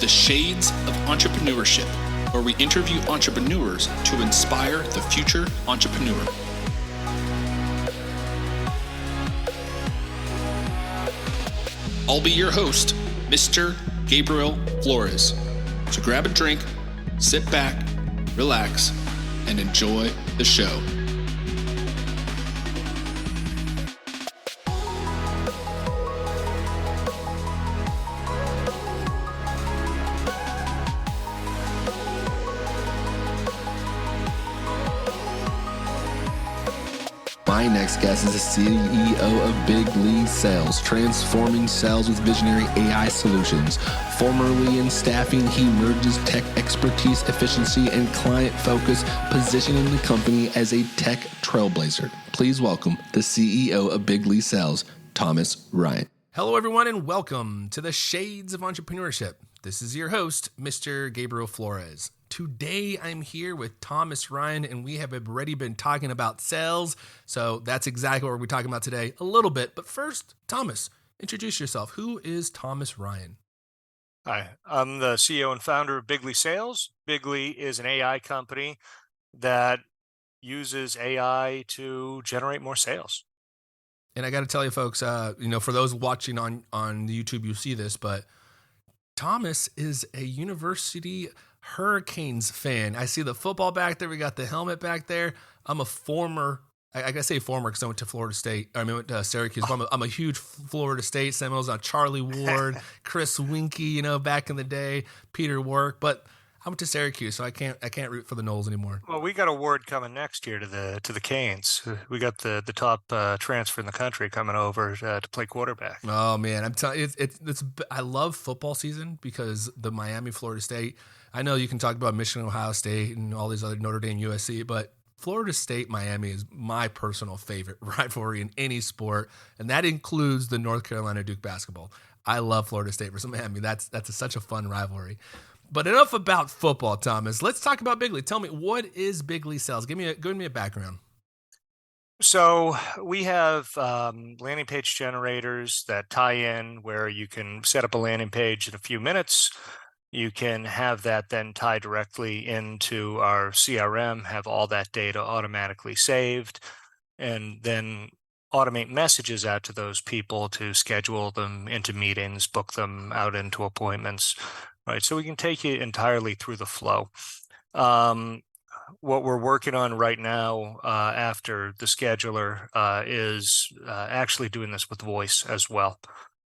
the Shades of Entrepreneurship, where we interview entrepreneurs to inspire the future entrepreneur. I'll be your host, Mr. Gabriel Flores. So grab a drink, sit back, relax, and enjoy the show. My next guest is the CEO of Big League Sales, transforming sales with visionary AI solutions. Formerly in staffing, he merges tech expertise, efficiency, and client focus, positioning the company as a tech trailblazer. Please welcome the CEO of Big League Sales, Thomas Ryan. Hello, everyone, and welcome to the Shades of Entrepreneurship. This is your host, Mr. Gabriel Flores. Today, I'm here with Thomas Ryan, and we have already been talking about sales. So that's exactly what we're talking about today, a little bit. But first, Thomas, introduce yourself. Who is Thomas Ryan? Hi, I'm the CEO and founder of Big League Sales. Big League is an AI company that uses AI to generate more sales. And I got to tell you, folks, for those watching on YouTube, you see this, but Thomas is a University Hurricanes fan. I see the football back there. We got the helmet back there. I'm a former, I gotta say former because I went to Florida State. I went to Syracuse. I'm a huge Florida State Seminoles on Charlie Ward, Chris Winkie, back in the day, Peter Work. But I went to Syracuse, so I can't root for the Noles anymore. Well, we got a word coming next year to the Canes. We got the top transfer in the country coming over to play quarterback. Oh man, I'm telling you, it's I love football season because the Miami, Florida State. I know you can talk about Michigan, Ohio State, and all these other Notre Dame, USC, but Florida State, Miami is my personal favorite rivalry in any sport, and that includes the North Carolina Duke basketball. I love Florida State versus Miami. That's such a fun rivalry. But enough about football, Thomas. Let's talk about Big League. Tell me, what is Big League Sales? Give me a background. So we have landing page generators that tie in where you can set up a landing page in a few minutes. You can have that then tie directly into our CRM, have all that data automatically saved, and then automate messages out to those people to schedule them into meetings, book them out into appointments, right? So we can take you entirely through the flow. What we're working on right now after the scheduler is actually doing this with voice as well,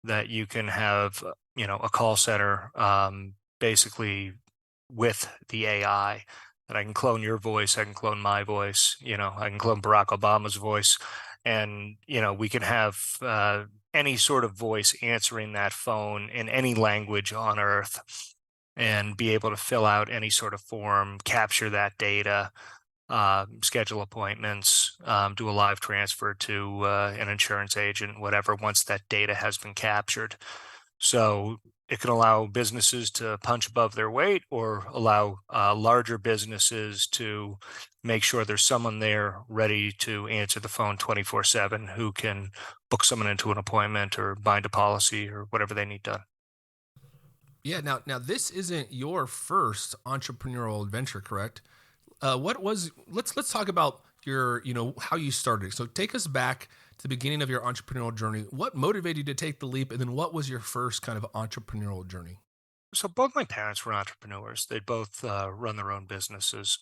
that you can have, a call center basically with the AI, that I can clone your voice, I can clone my voice, I can clone Barack Obama's voice, and, we can have any sort of voice answering that phone in any language on earth and be able to fill out any sort of form, capture that data, schedule appointments, do a live transfer to an insurance agent, whatever, once that data has been captured. So it can allow businesses to punch above their weight or allow larger businesses to make sure there's someone there ready to answer the phone 24/7 who can book someone into an appointment or bind a policy or whatever they need done. Yeah. Now this isn't your first entrepreneurial adventure, correct? Let's talk about your, how you started. So take us back to the beginning of your entrepreneurial journey. What motivated you to take the leap? And then what was your first kind of entrepreneurial journey? So both my parents were entrepreneurs. They both run their own businesses.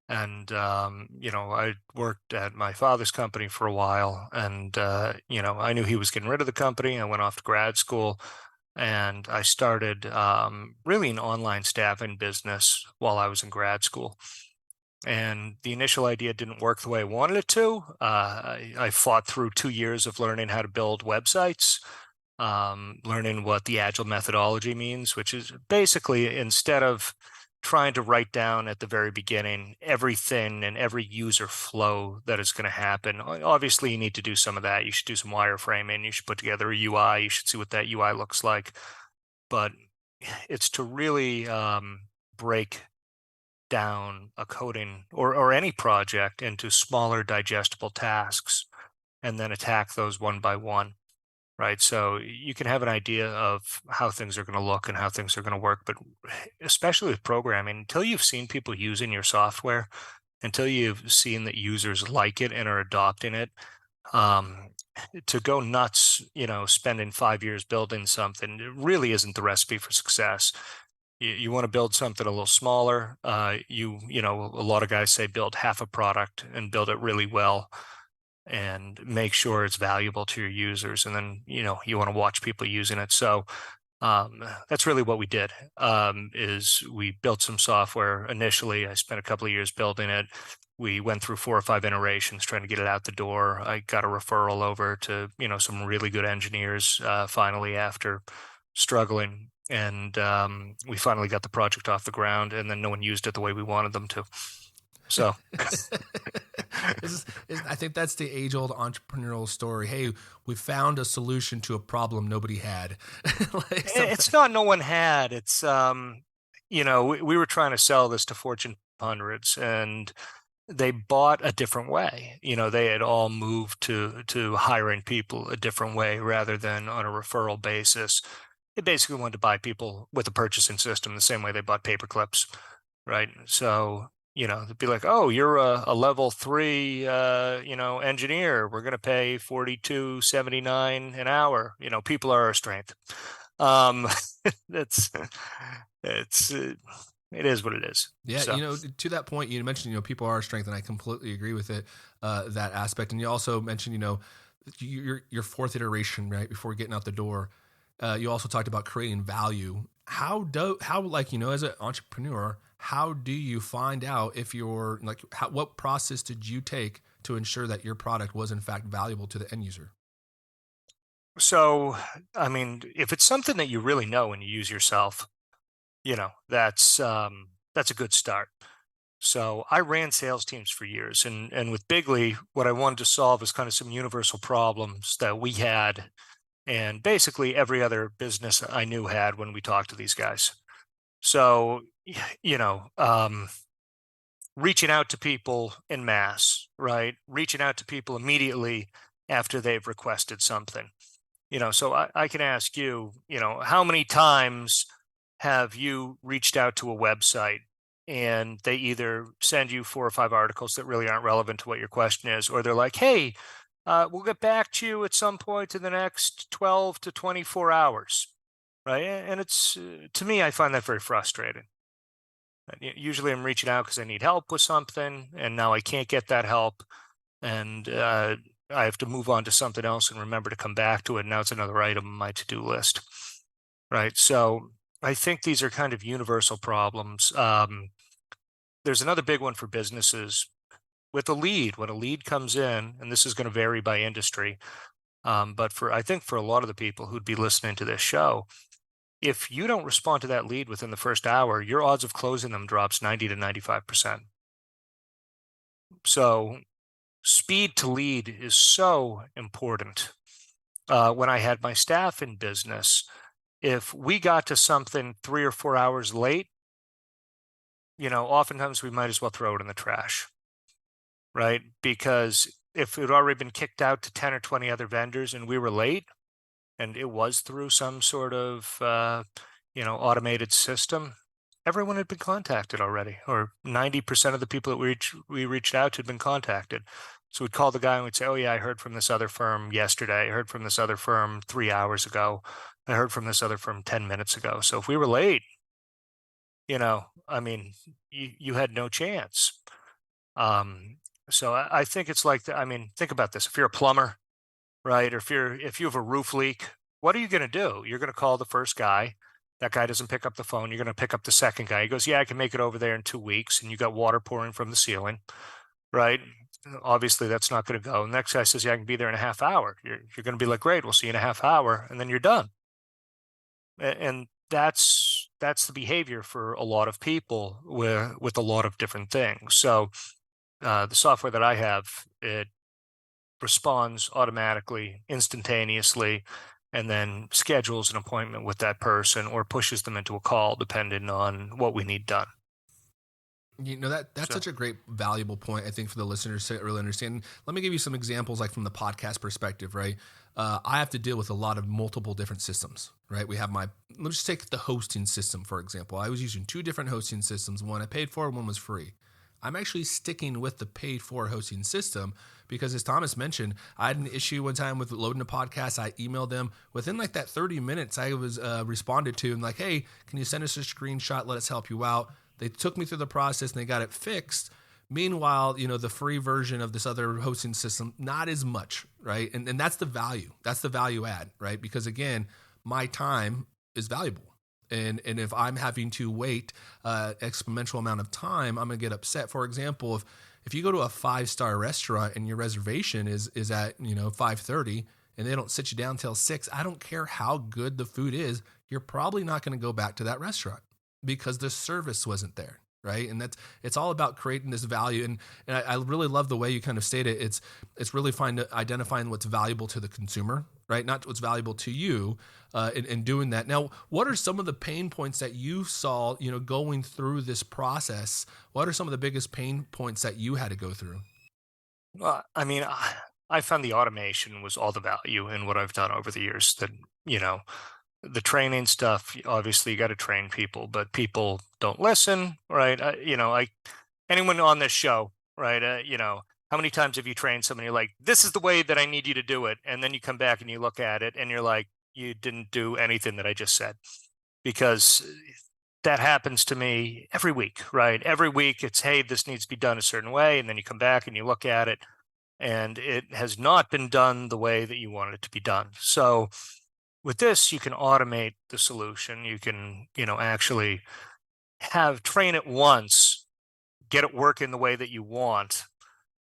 And, I worked at my father's company for a while. And, I knew he was getting rid of the company. I went off to grad school. And I started really an online staffing business while I was in grad school. And the initial idea didn't work the way I wanted it to. I fought through 2 years of learning how to build websites, learning what the agile methodology means, which is basically, instead of trying to write down at the very beginning everything and every user flow that is going to happen. Obviously, you need to do some of that. You should do some wireframing. You should put together a UI. You should see what that UI looks like. But it's to really break down a coding or any project into smaller digestible tasks and then attack those one by one. right? So you can have an idea of how things are going to look and how things are going to work, but especially with programming, until you've seen people using your software, until you've seen that users like it and are adopting it, um, to go nuts, spending 5 years building something, it really isn't the recipe for success. You want to build something a little smaller. A lot of guys say build half a product and build it really well and make sure it's valuable to your users. And then, you want to watch people using it. So that's really what we did, is we built some software. Initially, I spent a couple of years building it. We went through 4 or 5 iterations trying to get it out the door. I got a referral over to, some really good engineers, finally, after struggling. And we finally got the project off the ground, and then no one used it the way we wanted them to. So I think that's the age-old entrepreneurial story. Hey, we found a solution to a problem nobody had. It's not no one had. It's we were trying to sell this to Fortune hundreds, and they bought a different way. They had all moved to hiring people a different way rather than on a referral basis. They basically wanted to buy people with a purchasing system the same way they bought paper clips, right? So they'd be like, "Oh, you're a level 3, engineer. We're going to pay $42.79 an hour." People are our strength. It's it is what it is. Yeah, So. To that point, you mentioned, people are our strength, and I completely agree with it, that aspect. And you also mentioned, your 4th iteration, right, before getting out the door. You also talked about creating value. How as an entrepreneur, how do you find out if you're what process did you take to ensure that your product was in fact valuable to the end user? So, if it's something that you really know and you use yourself, that's a good start. So I ran sales teams for years, and with Bigly, what I wanted to solve is kind of some universal problems that we had, and basically every other business I knew had when we talked to these guys. So, reaching out to people en masse, right? Reaching out to people immediately after they've requested something. So I can ask you, how many times have you reached out to a website and they either send you 4 or 5 articles that really aren't relevant to what your question is, or they're like, "Hey, we'll get back to you at some point in the next 12 to 24 hours," right? And it's, to me, I find that very frustrating. Usually I'm reaching out because I need help with something, and now I can't get that help. And I have to move on to something else and remember to come back to it. Now it's another item on my to-do list, right? So I think these are kind of universal problems. There's another big one for businesses with a lead. When a lead comes in, and this is going to vary by industry, but I think for a lot of the people who'd be listening to this show, if you don't respond to that lead within the first hour, your odds of closing them drops 90 to 95%. So speed to lead is so important. When I had my staff in business, if we got to something 3 or 4 hours late, oftentimes we might as well throw it in the trash, right? Because if it had already been kicked out to 10 or 20 other vendors and we were late, and it was through some sort of, automated system, everyone had been contacted already, or 90% of the people that we reached out to had been contacted. So we'd call the guy and we'd say, "Oh yeah, I heard from this other firm yesterday. I heard from this other firm 3 hours ago. I heard from this other firm 10 minutes ago." So if we were late, you had no chance. So I think it's like, think about this. If you're a plumber, right, or if you have a roof leak, what are you going to do? You're going to call the first guy. That guy doesn't pick up the phone. You're going to pick up the second guy. He goes, "Yeah, I can make it over there in 2 weeks." And you got water pouring from the ceiling, right? Obviously, that's not going to go. And the next guy says, "Yeah, I can be there in a half hour." You're going to be like, "Great, we'll see you in a half hour," and then you're done. And that's the behavior for a lot of people with a lot of different things. So the software that I have, it responds automatically, instantaneously, and then schedules an appointment with that person or pushes them into a call depending on what we need done. That's such a great, valuable point, I think, for the listeners to really understand. Let me give you some examples, like from the podcast perspective, right? I have to deal with a lot of multiple different systems, right? Let's just take the hosting system, for example. I was using 2 different hosting systems. One I paid for, one was free. I'm actually sticking with the paid for hosting system because, as Thomas mentioned, I had an issue one time with loading a podcast. I emailed them within like that 30 minutes. I was responded to and like, hey, can you send us a screenshot? Let us help you out. They took me through the process and they got it fixed. Meanwhile, the free version of this other hosting system, not as much, right? And that's the value. That's the value add, right? Because again, my time is valuable. And if I'm having to wait exponential amount of time, I'm going to get upset. For example, if you go to a 5-star restaurant and your reservation is at 5:30 and they don't sit you down till 6, I don't care how good the food is, you're probably not going to go back to that restaurant because the service wasn't there, right? And it's all about creating this value. And I really love the way you kind of state it. It's really identifying what's valuable to the consumer, right? Not what's valuable to you in doing that. Now, what are some of the pain points that you saw, going through this process? What are some of the biggest pain points that you had to go through? Well, I mean, I found the automation was all the value in what I've done over the years. That, the training stuff, obviously you got to train people, but people don't listen, right? Anyone on this show, right? How many times have you trained somebody like, this is the way that I need you to do it? And then you come back and you look at it and you're like, you didn't do anything that I just said. Because that happens to me every week, right? Every week it's, hey, this needs to be done a certain way. And then you come back and you look at it and it has not been done the way that you wanted it to be done. So with this, you can automate the solution. You can, actually train it once, get it working the way that you want,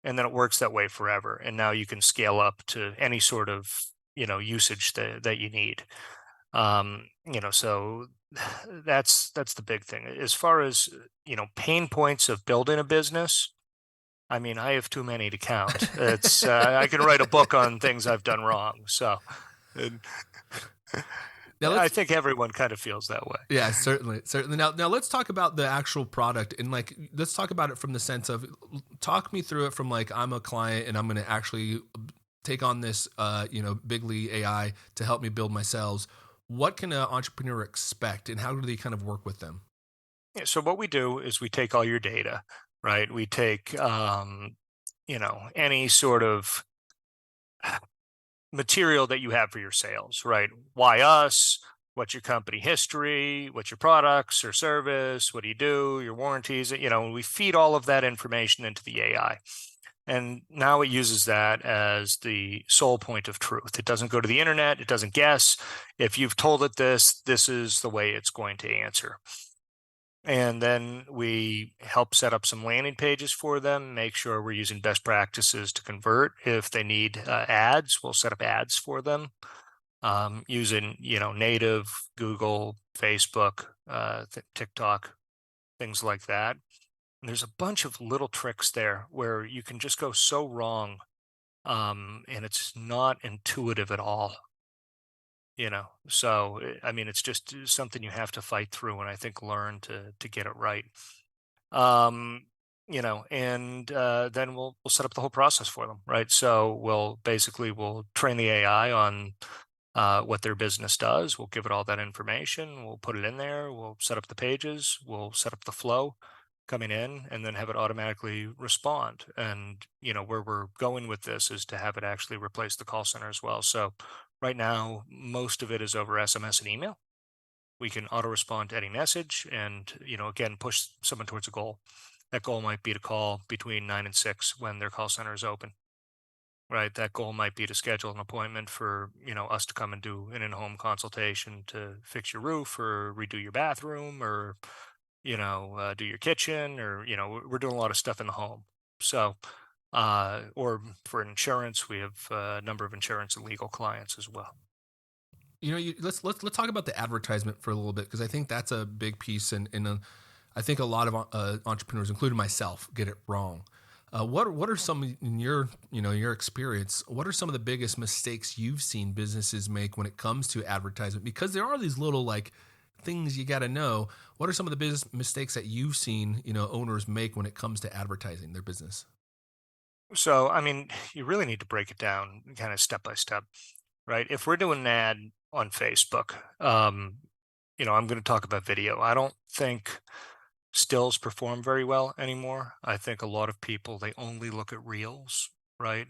and then it works that way forever. And now you can scale up to any sort of, usage that you need. So that's the big thing. As far as, pain points of building a business, I mean, I have too many to count. It's I can write a book on things I've done wrong. So I think everyone kind of feels that way. Yeah, certainly. Now let's talk about the actual product and let's talk about it from the sense of, talk me through it from I'm a client and I'm going to actually take on this, Bigly AI to help me build my sales. What can an entrepreneur expect and how do they kind of work with them? Yeah, so what we do is we take all your data, right? We take, any sort of material that you have for your sales, right? Why us? What's your company history? What's your products or service? What do you do? Your warranties? We feed all of that information into the AI. And now it uses that as the sole point of truth. It doesn't go to the internet. It doesn't guess. If you've told it this is the way it's going to answer. And then we help set up some landing pages for them, make sure we're using best practices to convert. If they need ads, we'll set up ads for them using, native, Google, Facebook, TikTok, things like that. And there's a bunch of little tricks there where you can just go so wrong and it's not intuitive at all. So I mean, it's just something you have to fight through and I think learn to get it right. And then we'll set up the whole process for them, right? So we'll train the AI on what their business does. We'll give it all that information. We'll put it in there. We'll set up the pages. We'll set up the flow coming in and then have it automatically respond. And, where we're going with this is to have it actually replace the call center as well. So right now, most of it is over SMS and email. We can auto respond to any message and, again, push someone towards a goal. That goal might be to call between 9 and 6 when their call center is open, right? That goal might be to schedule an appointment for, us to come and do an in-home consultation to fix your roof or redo your bathroom or, do your kitchen or, we're doing a lot of stuff in the home. So, or for insurance, we have a number of insurance and legal clients as well. Let's talk about the advertisement for a little bit, because I think that's a big piece, and I think a lot of entrepreneurs, including myself, get it wrong. What are some, in your experience, what are some of the biggest mistakes you've seen businesses make when it comes to advertisement? Because there are these little things you got to know. What are some of the business mistakes that you've seen, owners make when it comes to advertising their business? So, I mean, you really need to break it down kind of step by step, right? If we're doing an ad on Facebook, I'm going to talk about video. I don't think stills perform very well anymore. I think a lot of people, they only look at reels, right?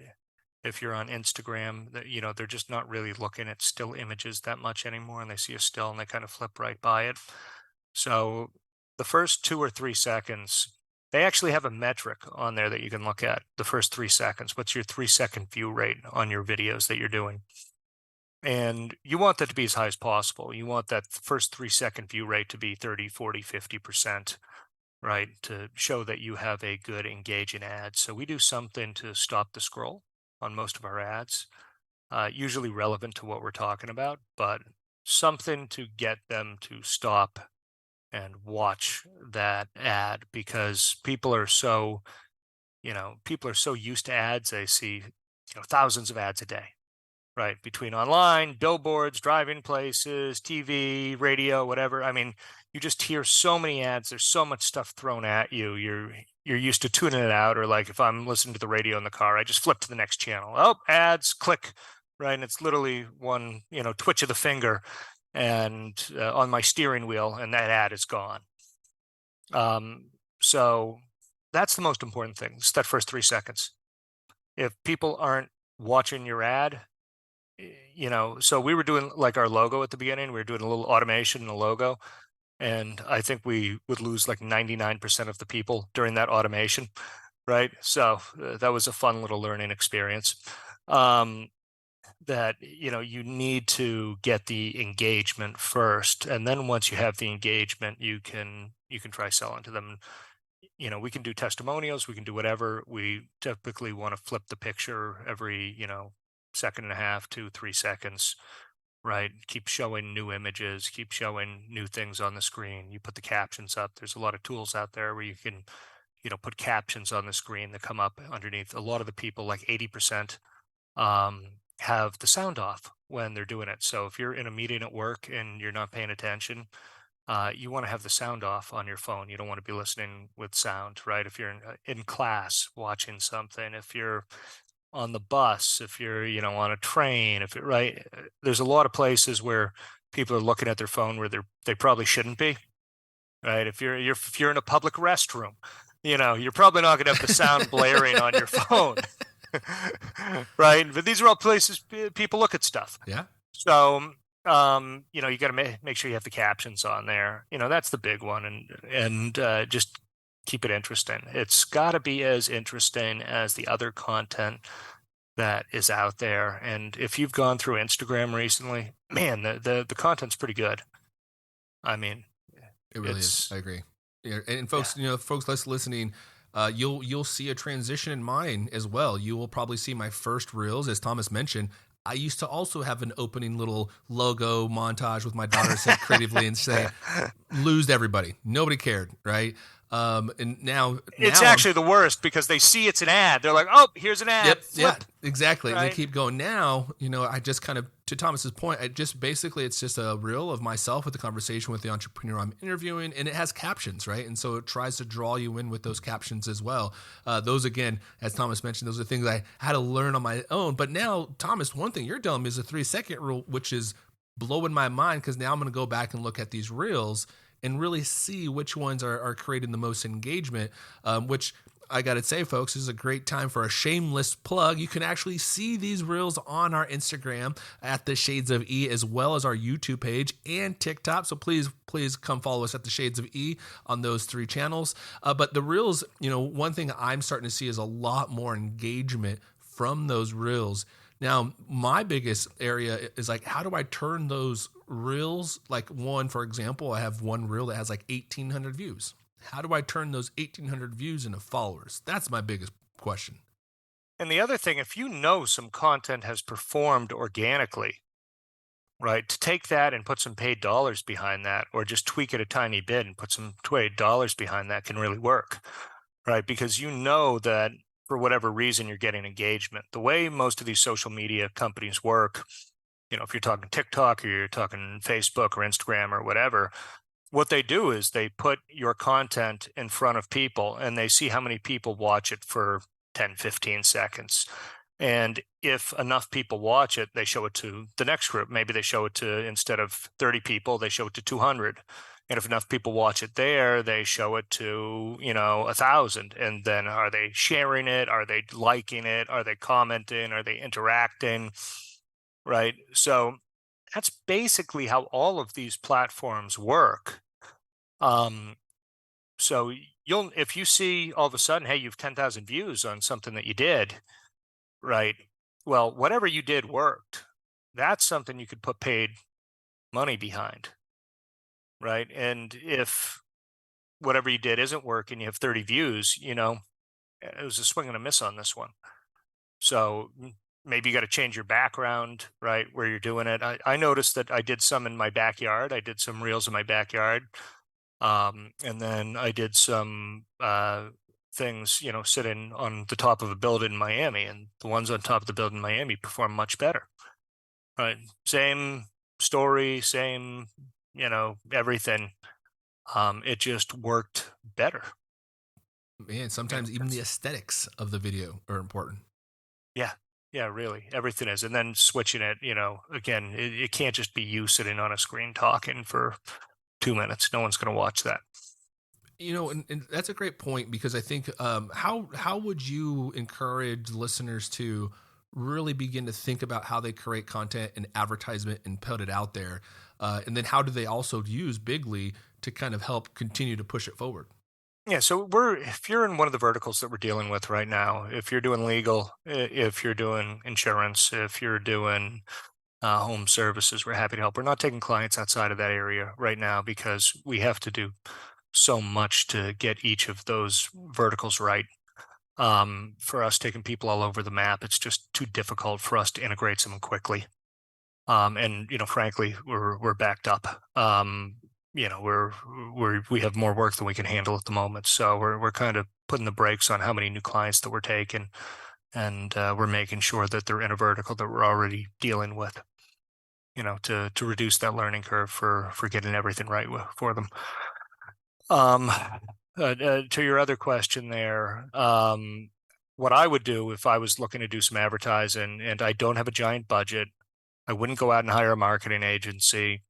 If you're on Instagram, they're just not really looking at still images that much anymore, and they see a still and they kind of flip right by it. So the first 2 or 3 seconds, they actually have a metric on there that you can look at. The first 3 seconds, what's your 3-second view rate on your videos that you're doing? And you want that to be as high as possible. You want that first 3-second view rate to be 30, 40, 50%, right? To show that you have a good engaging ad. So we do something to stop the scroll on most of our ads, usually relevant to what we're talking about, but something to get them to stop and watch that ad, because people are so used to ads. They see, thousands of ads a day, right? Between online, billboards, driving places, TV, radio, whatever. I mean, you just hear so many ads. There's so much stuff thrown at you. You're used to tuning it out. Or like if I'm listening to the radio in the car, I just flip to the next channel. Oh, ads, click, right? And it's literally one, twitch of the finger and on my steering wheel, and that ad is gone. So that's the most important thing. It's that first 3 seconds. If people aren't watching your ad, so we were doing like our logo at the beginning, we were doing a little automation in the logo, and I think we would lose like 99% of the people during that automation, right? So that was a fun little learning experience. That you need to get the engagement first, and then once you have the engagement, you can try selling to them. We can do testimonials, we can do whatever. We typically want to flip the picture every second and a half to 3 seconds, right? Keep showing new images, keep showing new things on the screen. You put the captions up. There's a lot of tools out there where you can put captions on the screen that come up underneath. A lot of the people, like 80%, have the sound off when they're doing it. So if you're in a meeting at work and you're not paying attention, you want to have the sound off on your phone. You don't want to be listening with sound, right? If you're in class watching something, if you're on the bus, if you're on a train, right, there's a lot of places where people are looking at their phone where they probably shouldn't be, right? If you're in a public restroom, you're probably not going to have the sound blaring on your phone. Right, but these are all places people look at stuff. Yeah. So you got to make sure you have the captions on there. That's the big one, and just keep it interesting. It's got to be as interesting as the other content that is out there. And if you've gone through Instagram recently, man, the content's pretty good. I mean, it really is. I agree. Yeah, and folks, folks that's listening, you'll see a transition in mine as well. You will probably see my first reels, as Thomas mentioned. I used to also have an opening little logo montage with my daughter set creatively and say, lose everybody. Nobody cared, right? And now it's actually the worst, because they see it's an ad. They're like, oh, here's an ad. Yep, Flip. yeah, exactly. Right? And they keep going. Now, I just kind of, to Thomas's point, it's just a reel of myself with the conversation with the entrepreneur I'm interviewing, and it has captions, right? And so it tries to draw you in with those captions as well. Those, again, as Thomas mentioned, those are things I had to learn on my own. But now, Thomas, one thing you're telling me is a 3-second rule, which is blowing my mind, because now I'm going to go back and look at these reels and really see which ones are creating the most engagement, which I got to say, folks, this is a great time for a shameless plug. You can actually see these reels on our Instagram at the Shades of E, as well as our YouTube page and TikTok. So please come follow us at the Shades of E on those 3 channels. But the reels, one thing I'm starting to see is a lot more engagement from those reels. Now, my biggest area is like, how do I turn those reels? Like one, for example, I have one reel that has like 1,800 views. How do I turn those 1,800 views into followers? That's my biggest question. And the other thing, if some content has performed organically, right, to take that and put some paid dollars behind that, or just tweak it a tiny bit and put some paid dollars behind that, can really work, right? Because that for whatever reason, you're getting engagement. The way most of these social media companies work if you're talking TikTok or you're talking Facebook or Instagram or whatever, what they do is they put your content in front of people and they see how many people watch it for 10, 15 seconds. And if enough people watch it, they show it to the next group. Maybe they show it to, instead of 30 people, they show it to 200. And if enough people watch it there, they show it to, 1,000. And then are they sharing it? Are they liking it? Are they commenting? Are they interacting? Right. So that's basically how all of these platforms work. So if you see all of a sudden, hey, you've 10,000 views on something that you did, right? Well, whatever you did worked. That's something you could put paid money behind, right? And if whatever you did isn't working, you have 30 views, it was a swing and a miss on this one. So maybe you got to change your background, right, where you're doing it. I noticed that I did some in my backyard. I did some reels in my backyard. And then I did some things, sitting on the top of a building in Miami, and the ones on top of the building in Miami perform much better. Right. Same story, same, everything. It just worked better. Man, sometimes even the aesthetics of the video are important. Yeah. Yeah, really. Everything is. And then switching it, again, it can't just be you sitting on a screen talking for 2 minutes. No one's going to watch that. And that's a great point, because I think how would you encourage listeners to really begin to think about how they create content and advertisement and put it out there? And then how do they also use Bigly to kind of help continue to push it forward? Yeah, so if you're in one of the verticals that we're dealing with right now, if you're doing legal, if you're doing insurance, if you're doing home services, we're happy to help. We're not taking clients outside of that area right now because we have to do so much to get each of those verticals right. For us, taking people all over the map, it's just too difficult for us to integrate someone quickly. And frankly, we're backed up. We have more work than we can handle at the moment, so we're kind of putting the brakes on how many new clients that we're taking, and we're making sure that they're in a vertical that we're already dealing with, to reduce that learning curve for getting everything right for them. To your other question there, what I would do if I was looking to do some advertising and I don't have a giant budget, I wouldn't go out and hire a marketing agency.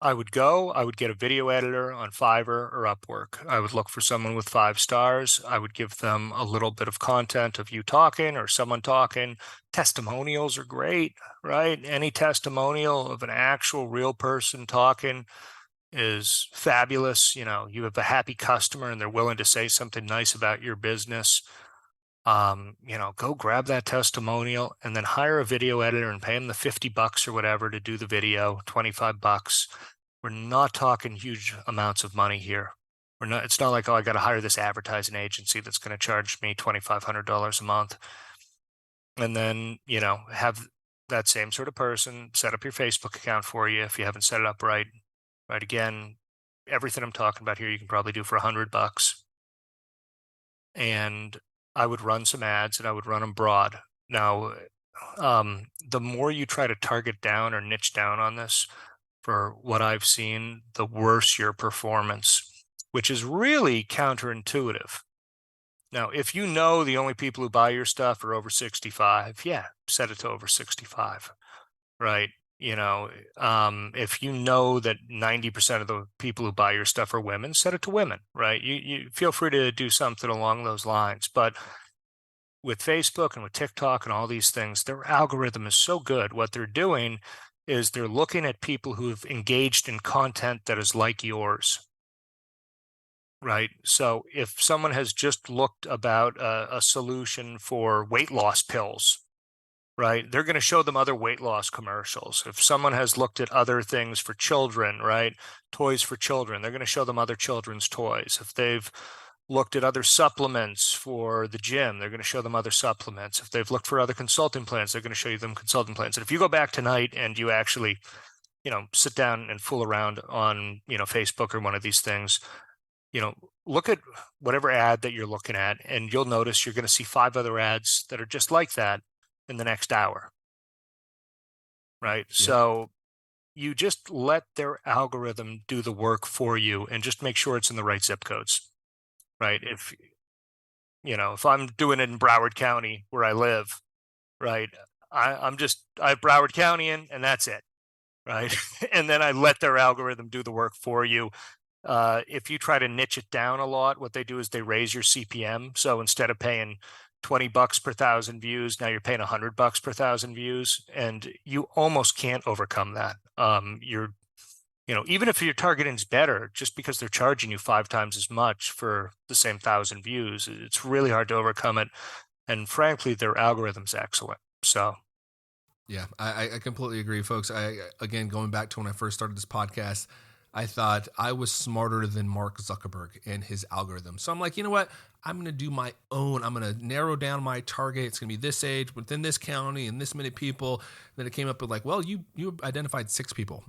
I would get a video editor on Fiverr or Upwork. I would look for someone with 5 stars. I would give them a little bit of content of you talking or someone talking. Testimonials are great, right? Any testimonial of an actual real person talking is fabulous. You have a happy customer and they're willing to say something nice about your business. Go grab that testimonial and then hire a video editor and pay them the $50 or whatever to do the video, $25. We're not talking huge amounts of money here. It's not like, oh, I got to hire this advertising agency that's going to charge me $2,500 a month. And then, have that same sort of person set up your Facebook account for you if you haven't set it up right. Right. Again, everything I'm talking about here, you can probably do for $100. And I would run some ads and I would run them broad. Now, the more you try to target down or niche down on this, for what I've seen, the worse your performance, which is really counterintuitive. Now, if the only people who buy your stuff are over 65, yeah, set it to over 65, right? If that 90% of the people who buy your stuff are women, set it to women, right? You feel free to do something along those lines. But with Facebook and with TikTok and all these things, their algorithm is so good. What they're doing is they're looking at people who've engaged in content that is like yours, right? So if someone has just looked about a solution for weight loss pills, right, they're going to show them other weight loss commercials. If someone has looked at other things for children, right, toys for children, they're going to show them other children's toys. If they've looked at other supplements for the gym, they're going to show them other supplements. If they've looked for other consulting plans, they're going to show you them consulting plans. And if you go back tonight and you actually, sit down and fool around on, Facebook or one of these things, look at whatever ad that you're looking at, and you'll notice you're going to see 5 other ads that are just like that in the next hour. right? Yep. So you just let their algorithm do the work for you and just make sure it's in the right zip codes, right? If I'm doing it in Broward County where I live, right, I have Broward County in, and that's it, right? And then I let their algorithm do the work for you. If you try to niche it down a lot, what they do is they raise your CPM. So instead of paying $20 per thousand views, now you're paying $100 per thousand views, and you almost can't overcome that. Even if your targeting is better, just because they're charging you 5 times as much for the same 1,000 views, it's really hard to overcome it. And frankly, their algorithm's excellent. So Yeah, I completely agree, folks. Again, going back to when I first started this podcast, I thought I was smarter than Mark Zuckerberg and his algorithm. So I'm like, you know what? I'm going to do my own. I'm going to narrow down my target. It's going to be this age within this county and this many people. And then it came up with like, well, you identified 6 people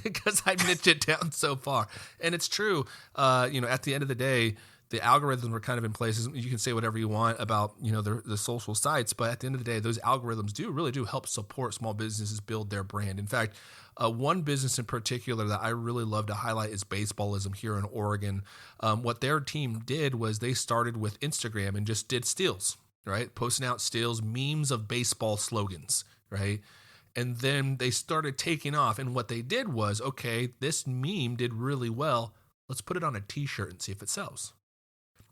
because I niched it down so far. And it's true. At the end of the day, the algorithms were kind of in place. You can say whatever you want about, the social sites, but at the end of the day, those algorithms really do help support small businesses build their brand. In fact, one business in particular that I really love to highlight is Baseballism here in Oregon. What their team did was they started with Instagram and just did steals, right? Posting out steals, memes of baseball slogans, right? And then they started taking off. And what they did was, okay, this meme did really well. Let's put it on a t-shirt and see if it sells.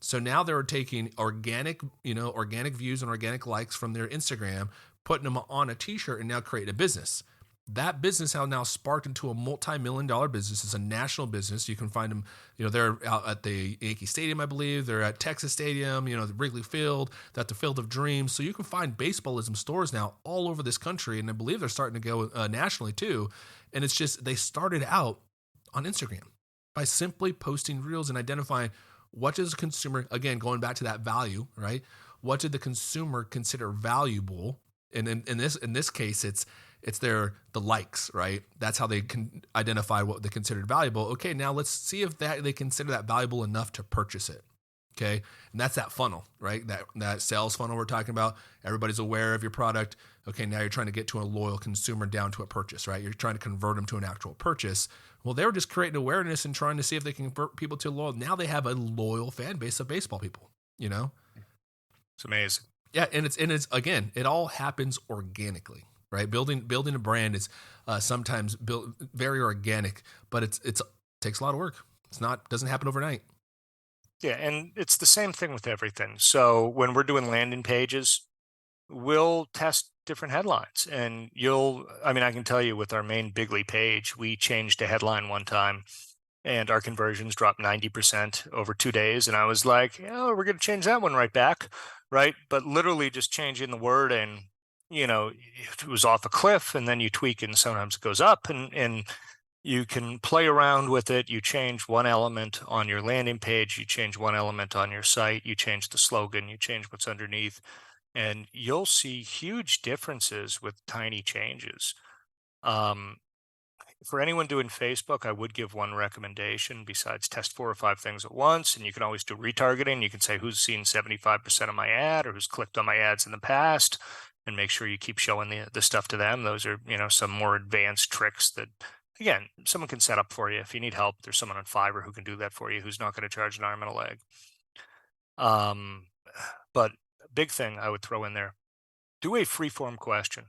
So now they're taking organic views and organic likes from their Instagram, putting them on a t-shirt and now creating a business. That business has now sparked into a multi-million-dollar business. It's a national business. You can find them, they're out at the Yankee Stadium, I believe. They're at Texas Stadium, the Wrigley Field, at the Field of Dreams. So you can find Baseballism stores now all over this country. And I believe they're starting to go nationally too. And it's just, they started out on Instagram by simply posting reels and identifying what does the consumer, again, going back to that value, right? What did the consumer consider valuable? And in this case, it's the likes, right? That's how they can identify what they considered valuable. Okay, now let's see if they consider that valuable enough to purchase it. Okay, and that's that funnel, right? That sales funnel we're talking about. Everybody's aware of your product. Okay, now you're trying to get to a loyal consumer down to a purchase, right? You're trying to convert them to an actual purchase. Well, they were just creating awareness and trying to see if they can convert people to loyal. Now they have a loyal fan base of baseball people, it's amazing. Yeah, and it's again, it all happens organically, right? Building a brand is sometimes very organic, but it takes a lot of work. Doesn't happen overnight. Yeah, and it's the same thing with everything. So when we're doing landing pages, we'll test different headlines, and I can tell you with our main Bigly page, we changed a headline one time and our conversions dropped 90% over 2 days. And I was like, we're going to change that one right back. Right. But literally just changing the word, and, it was off a cliff, and then you tweak and sometimes it goes up, and you can play around with it. You change one element on your landing page, you change one element on your site, you change the slogan, you change what's underneath, and you'll see huge differences with tiny changes. For anyone doing Facebook, I would give one recommendation besides test 4 or 5 things at once. And you can always do retargeting. You can say who's seen 75% of my ad or who's clicked on my ads in the past, and make sure you keep showing the stuff to them. Those are, some more advanced tricks that, again, someone can set up for you. If you need help, there's someone on Fiverr who can do that for you, who's not going to charge an arm and a leg. But big thing I would throw in there, do a free form question.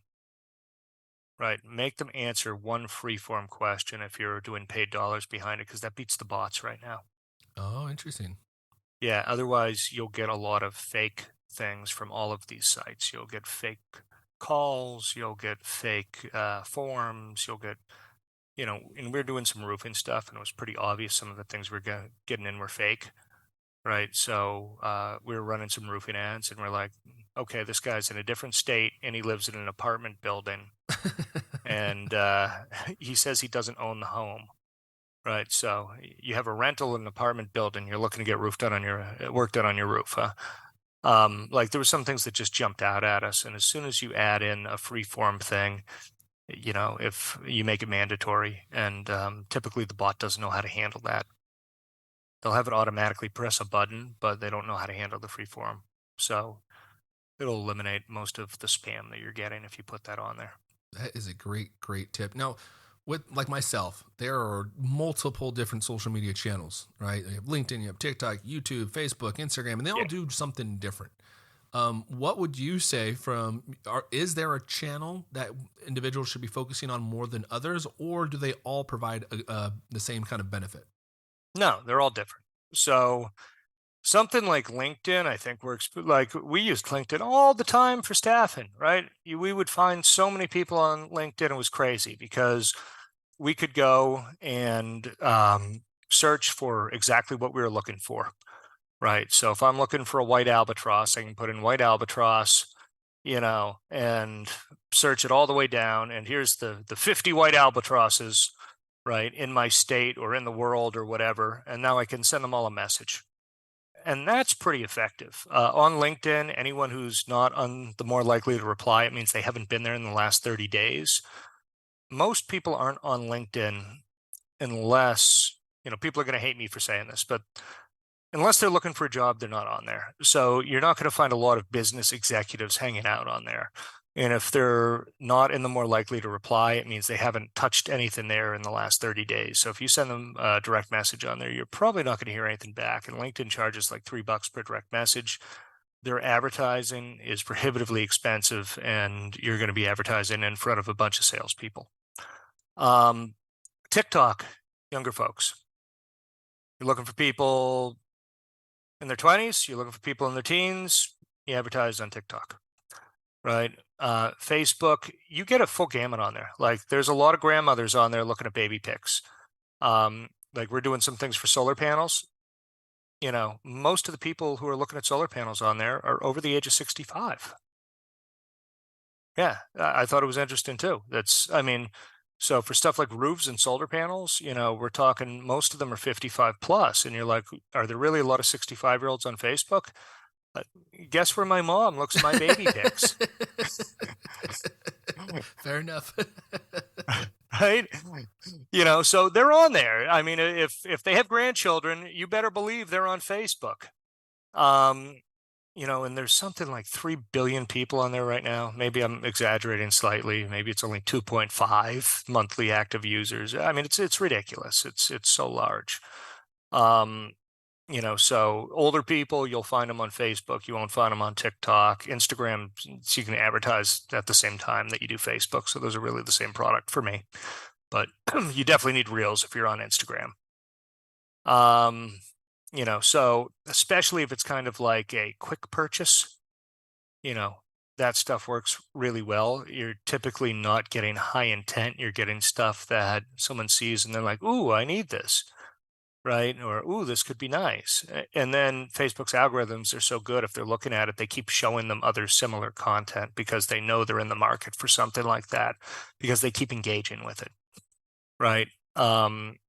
Right. Make them answer one free form question if you're doing paid dollars behind it, because that beats the bots right now. Oh, interesting. Yeah. Otherwise, you'll get a lot of fake things from all of these sites. You'll get fake calls. You'll get fake forms. You'll get, and we're doing some roofing stuff, and it was pretty obvious some of the things we're getting in were fake. Right. So we were running some roofing ads, and we're like, okay, this guy's in a different state and he lives in an apartment building. And he says he doesn't own the home. Right. So you have a rental in an apartment building. You're looking to get work done on your roof. Like there were some things that just jumped out at us. And as soon as you add in a free form thing, if you make it mandatory, and typically the bot doesn't know how to handle that. They'll have it automatically press a button, but they don't know how to handle the free form. So it'll eliminate most of the spam that you're getting if you put that on there. That is a great tip. Now, with like myself, there are multiple different social media channels, right? You have LinkedIn, you have TikTok, YouTube, Facebook, Instagram, and they all do something different. What would you say is there a channel that individuals should be focusing on more than others, or do they all provide the same kind of benefit? No, they're all different. So something like LinkedIn, I think like we used LinkedIn all the time for staffing, right? We would find so many people on LinkedIn. It was crazy because we could go and search for exactly what we were looking for, right? So if I'm looking for a white albatross, I can put in white albatross, and search it all the way down. And here's the 50 white albatrosses, right, in my state or in the world or whatever. And now I can send them all a message. And that's pretty effective. On LinkedIn, anyone who's not on the more likely to reply, it means they haven't been there in the last 30 days. Most people aren't on LinkedIn unless, people are going to hate me for saying this, but unless they're looking for a job, they're not on there. So you're not going to find a lot of business executives hanging out on there. And if they're not in the more likely to reply, it means they haven't touched anything there in the last 30 days. So if you send them a direct message on there, you're probably not going to hear anything back. And LinkedIn charges like $3 per direct message. Their advertising is prohibitively expensive, and you're going to be advertising in front of a bunch of salespeople. TikTok, younger folks. You're looking for people in their 20s, you're looking for people in their teens, you advertise on TikTok, right? Facebook, you get a full gamut on there. Like there's a lot of grandmothers on there looking at baby pics. Like we're doing some things for solar panels. Most of the people who are looking at solar panels on there are over the age of 65. Yeah, I thought it was interesting too. So for stuff like roofs and solar panels, we're talking most of them are 55 plus. And you're like, are there really a lot of 65-year-olds on Facebook? Guess where my mom looks at my baby pics. Fair enough. Right? So they're on there. I mean, if they have grandchildren, you better believe they're on Facebook. And there's something like 3 billion people on there right now. Maybe I'm exaggerating slightly. Maybe it's only 2.5 monthly active users. I mean, it's ridiculous. It's so large. So older people, you'll find them on Facebook. You won't find them on TikTok. Instagram, so you can advertise at the same time that you do Facebook. So those are really the same product for me. But you definitely need Reels if you're on Instagram. So especially if it's kind of like a quick purchase, that stuff works really well. You're typically not getting high intent. You're getting stuff that someone sees and they're like, ooh, I need this, right? Or, ooh, this could be nice. And then Facebook's algorithms are so good. If they're looking at it, they keep showing them other similar content because they know they're in the market for something like that because they keep engaging with it, right?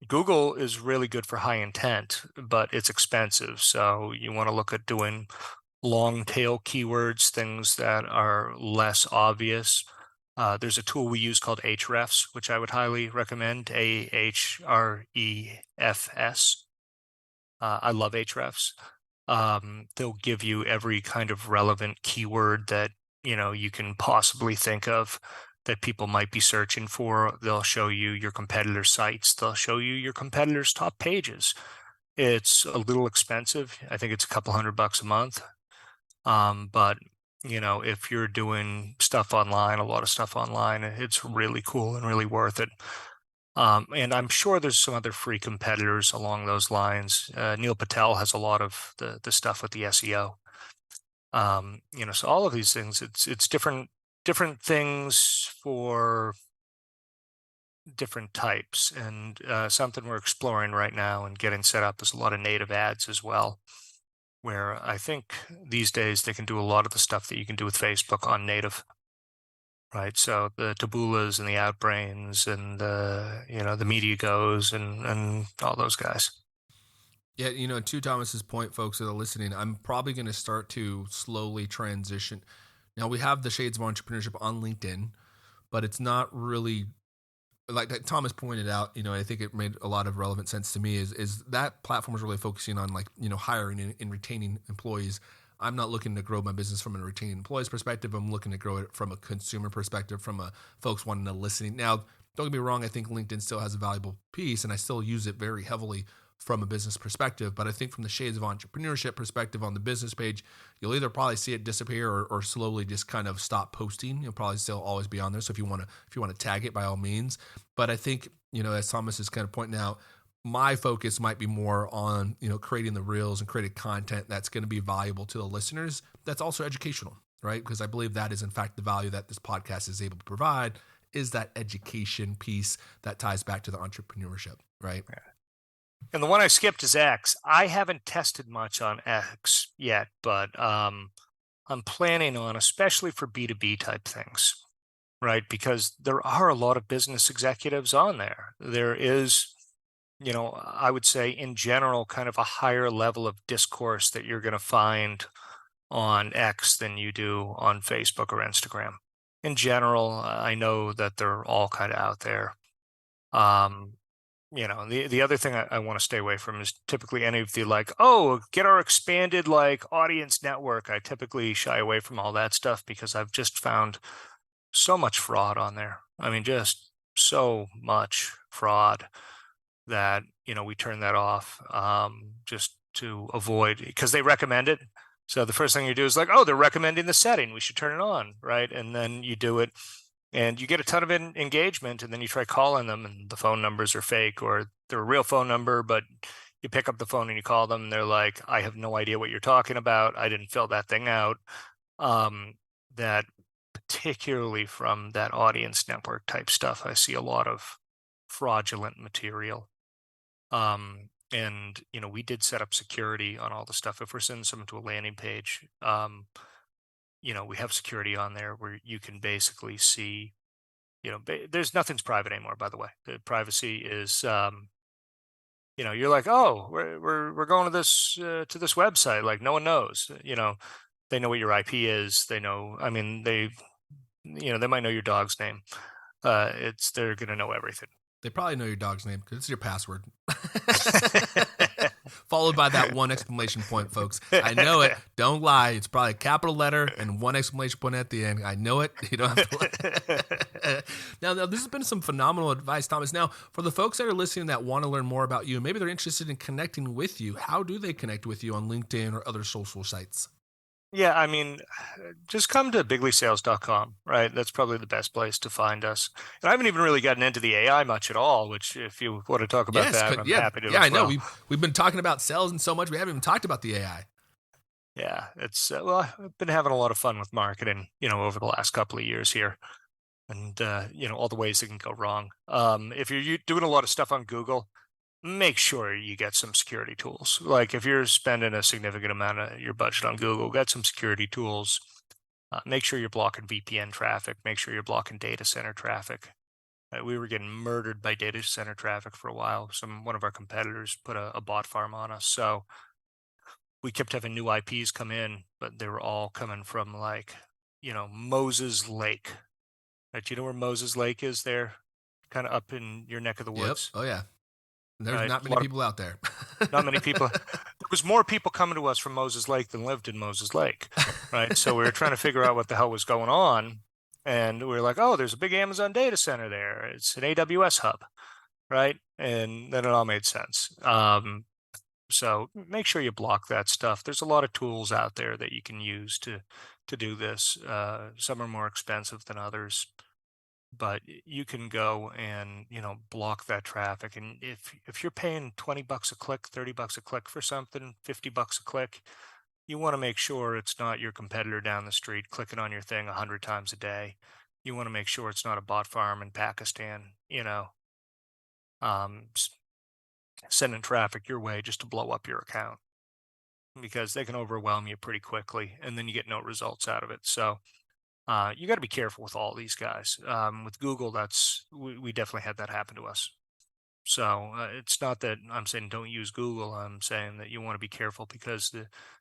Google is really good for high intent, but it's expensive. So you want to look at doing long tail keywords, things that are less obvious. There's a tool we use called Ahrefs, which I would highly recommend, Ahrefs. I love Ahrefs. They'll give you every kind of relevant keyword that, you can possibly think of that people might be searching for. They'll show you your competitors' sites. They'll show you your competitors' top pages. It's a little expensive. I think it's a couple $100 a month. But if you're doing stuff online, a lot of stuff online, it's really cool and really worth it. And I'm sure there's some other free competitors along those lines. Neil Patel has a lot of the stuff with the SEO. So all of these things, it's different things for different types, and something we're exploring right now and getting set up is a lot of native ads as well, where I think these days they can do a lot of the stuff that you can do with Facebook on native, right? So the Tabulas and the Outbrains and the Media Goes and all those guys. Yeah, to Thomas's point, folks that are listening, I'm probably going to start to slowly transition. Now, we have the Shades of Entrepreneurship on LinkedIn, but it's not really, like Thomas pointed out, I think it made a lot of relevant sense to me, is that platform is really focusing on hiring and retaining employees. I'm not looking to grow my business from a retaining employees perspective. I'm looking to grow it from a consumer perspective, from a folks wanting to listen. Now, don't get me wrong. I think LinkedIn still has a valuable piece, and I still use it very heavily from a business perspective. But I think from the shades of entrepreneurship perspective on the business page, you'll either probably see it disappear or slowly just kind of stop posting. You'll probably still always be on there. So if you want to tag it, by all means. But I think, as Thomas is kind of pointing out, my focus might be more on, creating the reels and creating content that's going to be valuable to the listeners. That's also educational, right? Because I believe that is in fact the value that this podcast is able to provide, is that education piece that ties back to the entrepreneurship, right? And the one I skipped is X. I haven't tested much on X yet, but I'm planning on, especially for B2B type things, right? Because there are a lot of business executives on there. There is, I would say in general, kind of a higher level of discourse that you're going to find on X than you do on Facebook or Instagram. In general, I know that they're all kind of out there. The other thing I want to stay away from is typically any of the get our expanded audience network. I typically shy away from all that stuff because I've just found so much fraud on there. I mean, just so much fraud that, we turn that off just to avoid, because they recommend it. So the first thing you do is they're recommending the setting, we should turn it on, right? And then you do it. And you get a ton of engagement, and then you try calling them, and the phone numbers are fake, or they're a real phone number, but you pick up the phone and you call them, and they're like, I have no idea what you're talking about. I didn't fill that thing out. That particularly from that audience network type stuff, I see a lot of fraudulent material. And, we did set up security on all the stuff. If we're sending someone to a landing page, we have security on there where you can basically see, there's nothing's private anymore, by the way. The privacy is, you're like, oh, we're going to this website. No one knows, they know what your IP is. They know, they might know your dog's name. They're going to know everything. They probably know your dog's name because it's your password. Followed by that one exclamation point, folks. I know it. Don't lie. It's probably a capital letter and one exclamation point at the end. I know it. You don't have to lie. Now, this has been some phenomenal advice, Thomas. Now, for the folks that are listening that want to learn more about you, maybe they're interested in connecting with you, how do they connect with you on LinkedIn or other social sites? Yeah, just come to bigleasales.com, right? That's probably the best place to find us. And I haven't even really gotten into the AI much at all, which if you want to talk about that, I'm happy to. Yeah, I know. We've been talking about sales and so much. We haven't even talked about the AI. Yeah, it's, I've been having a lot of fun with marketing, over the last couple of years here. And, all the ways it can go wrong. If you're doing a lot of stuff on Google, make sure you get some security tools. If you're spending a significant amount of your budget on Google, get some security tools. Make sure you're blocking VPN traffic. Make sure you're blocking data center traffic. We were getting murdered by data center traffic for a while. One of our competitors put a bot farm on us. So we kept having new IPs come in, but they were all coming from Moses Lake. Do you know where Moses Lake is there? Kind of up in your neck of the woods. Yep. Oh, yeah. There's not many people out there. Not many people. There was more people coming to us from Moses Lake than lived in Moses Lake, right? So we were trying to figure out what the hell was going on. And we were like, oh, there's a big Amazon data center there. It's an AWS hub, right? And then it all made sense. So make sure you block that stuff. There's a lot of tools out there that you can use to do this. Some are more expensive than others. But you can go and, block that traffic. And if you're paying $20 a click, $30 a click for something, $50 a click, you want to make sure it's not your competitor down the street clicking on your thing 100 times a day. You want to make sure it's not a bot farm in Pakistan, sending traffic your way just to blow up your account, because they can overwhelm you pretty quickly and then you get no results out of it. So you got to be careful with all these guys. With Google, we definitely had that happen to us. So it's not that I'm saying don't use Google. I'm saying that you want to be careful because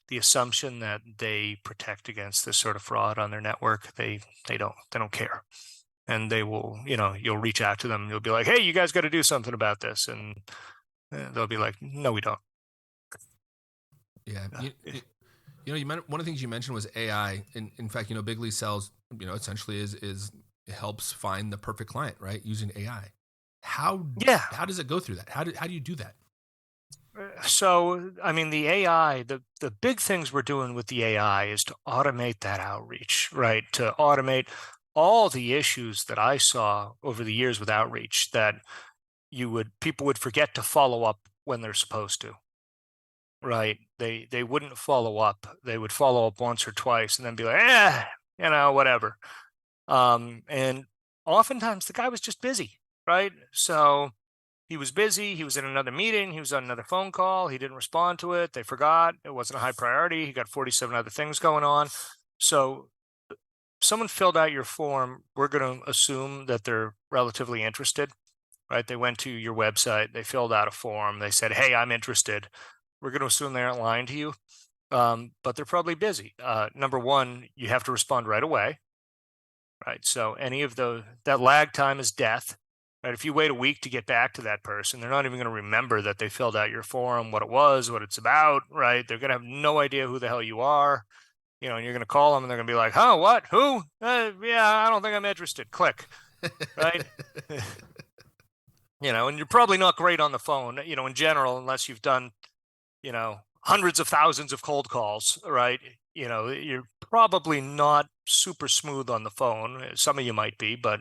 the assumption that they protect against this sort of fraud on their network, they don't care. And they will, you'll reach out to them. You'll be like, hey, you guys got to do something about this. And they'll be like, no, we don't. Yeah. One of the things you mentioned was AI. In fact, Big League Sales, essentially is it helps find the perfect client, right? Using AI. How Yeah. how does it go through that? How do you do that? So, I mean, the AI, the big things we're doing with the AI is to automate that outreach, right? To automate all the issues that I saw over the years with outreach that people would forget to follow up when they're supposed to, right? They wouldn't follow up. They would follow up once or twice and then be like, whatever. And oftentimes the guy was just busy, right? So he was busy. He was in another meeting. He was on another phone call. He didn't respond to it. They forgot. It wasn't a high priority. He got 47 other things going on. So someone filled out your form. We're going to assume that they're relatively interested, right? They went to your website. They filled out a form. They said, hey, I'm interested. We're going to assume they aren't lying to you, but they're probably busy. Number one, you have to respond right away, right? So that lag time is death. Right. If you wait a week to get back to that person, they're not even going to remember that they filled out your form, what it was, what it's about. Right. They're going to have no idea who the hell you are. And you're going to call them and they're going to be like, huh, what, who? Yeah, I don't think I'm interested. Click. Right. And you're probably not great on the phone, in general, unless you've done, hundreds of thousands of cold calls. Right. You're probably not super smooth on the phone. Some of you might be, but